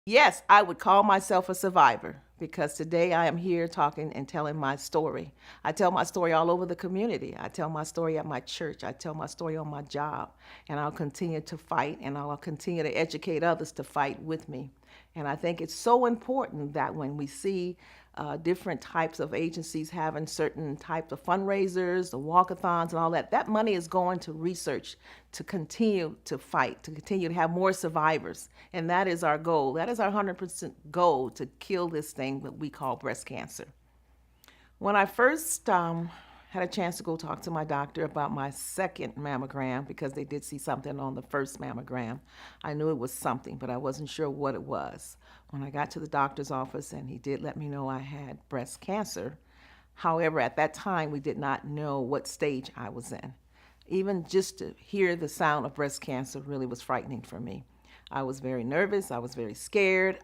Yes, I would call myself a survivor because today I am here talking and telling my story. I tell my story all over the community. I tell my story at my church. I tell my story on my job. And I'll continue to fight and I'll continue to educate others to fight with me. And I think it's so important that when we see different types of agencies having certain types of fundraisers, the walkathons, and all that, that money is going to research to continue to fight, to continue to have more survivors. And that is our goal. That is our 100% goal, to kill this thing that we call breast cancer. When I first had a chance to go talk to my doctor about my second mammogram, because they did see something on the first mammogram, I knew it was something, but I wasn't sure what it was. When I got to the doctor's office, and he did let me know I had breast cancer. However, at that time, we did not know what stage I was in. Even just to hear the sound of breast cancer really was frightening for me. I was very nervous. I was very scared.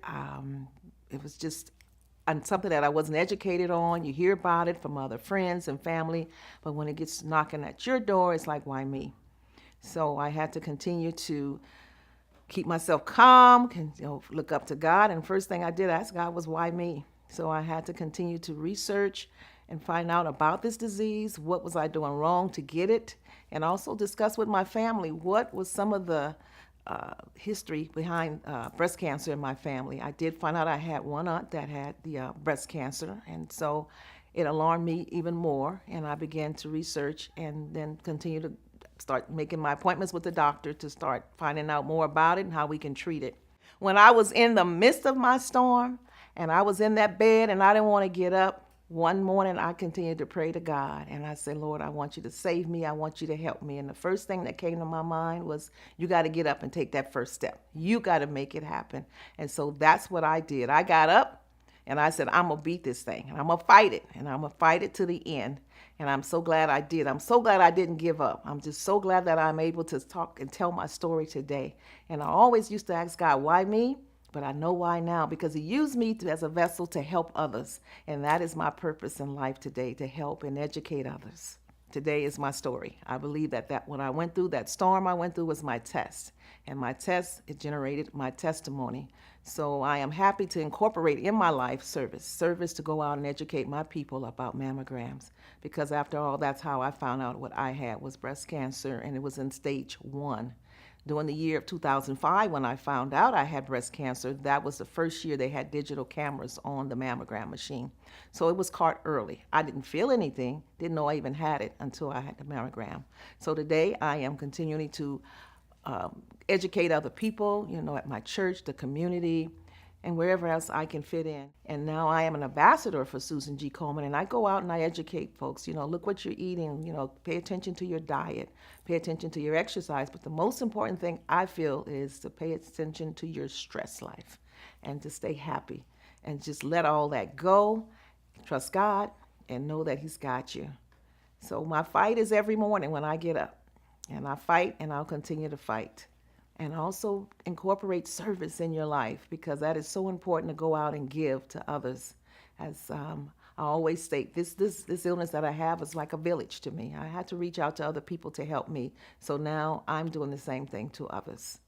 It was just something that I wasn't educated on. You hear about it from other friends and family, but when it gets knocking at your door, it's like, why me? So I had to continue to keep myself calm, look up to God. And first thing I did ask God was, why me? So I had to continue to research and find out about this disease. What was I doing wrong to get it? And also discuss with my family what was some of the history behind breast cancer in my family. I did find out I had one aunt that had the breast cancer, and so it alarmed me even more. And I began to research and then continue to start making my appointments with the doctor to start finding out more about it and how we can treat it. When I was in the midst of my storm and I was in that bed and I didn't want to get up, one morning I continued to pray to God, and I said, Lord, I want you to save me. I want you to help me. And the first thing that came to my mind was, you got to get up and take that first step. You got to make it happen. And so that's what I did. I got up and I said, I'm going to beat this thing and I'm going to fight it, and I'm going to fight it to the end. And I'm so glad I did. I'm so glad I didn't give up. I'm just so glad that I'm able to talk and tell my story today. And I always used to ask God, why me? But I know why now, because he used me as a vessel to help others. And that is my purpose in life today, to help and educate others. Today is my story. I believe that what I went through, that storm I went through, was my test. And my test, it generated my testimony. So I am happy to incorporate in my life service to go out and educate my people about mammograms. Because after all, that's how I found out what I had was breast cancer, and it was in stage 1. During the year of 2005, when I found out I had breast cancer, that was the first year they had digital cameras on the mammogram machine. So it was caught early. I didn't feel anything, didn't know I even had it until I had the mammogram. So today I am continuing to educate other people, at my church, the community, and wherever else I can fit in. And now I am an ambassador for Susan G. Komen, and I go out and I educate folks. Look what you're eating, pay attention to your diet, pay attention to your exercise. But the most important thing I feel is to pay attention to your stress life and to stay happy and just let all that go, trust God, and know that he's got you. So my fight is every morning when I get up, and I fight and I'll continue to fight. And also incorporate service in your life, because that is so important, to go out and give to others. As I always state, this illness that I have is like a village to me. I had to reach out to other people to help me. So now I'm doing the same thing to others.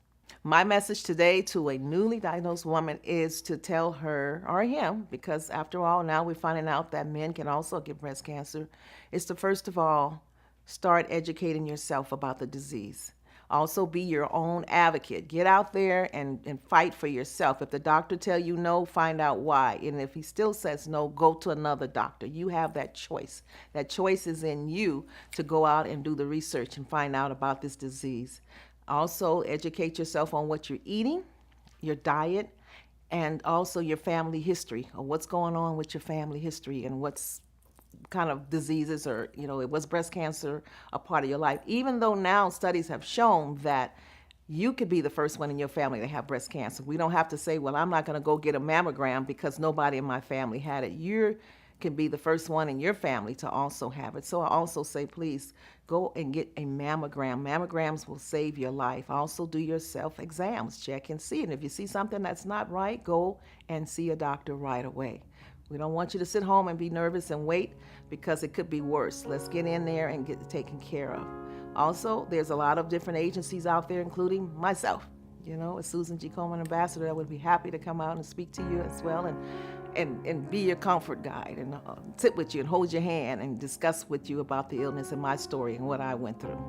My message today to a newly diagnosed woman is to tell her, or him, because after all, now we're finding out that men can also get breast cancer, is to first of all start educating yourself about the disease. Also, be your own advocate. Get out there and fight for yourself. If the doctor tell you no, find out why. And if he still says no, go to another doctor. You have that choice. That choice is in you to go out and do the research and find out about this disease. Also, educate yourself on what you're eating, your diet, and also your family history, or what's going on with your family history and what's kind of diseases, or it was breast cancer a part of your life. Even though now studies have shown that you could be the first one in your family to have breast cancer. We don't have to say, well, I'm not going to go get a mammogram because nobody in my family had it. You can be the first one in your family to also have it. So I also say, please go and get a mammogram. Mammograms will save your life. Also do your self exams, check and see. And if you see something that's not right, go and see a doctor right away. We don't want you to sit home and be nervous and wait, because it could be worse. Let's get in there and get it taken care of. Also, there's a lot of different agencies out there, including myself. You know, a Susan G. Komen ambassador, I would be happy to come out and speak to you as well, and be your comfort guide, and sit with you and hold your hand and discuss with you about the illness and my story and what I went through.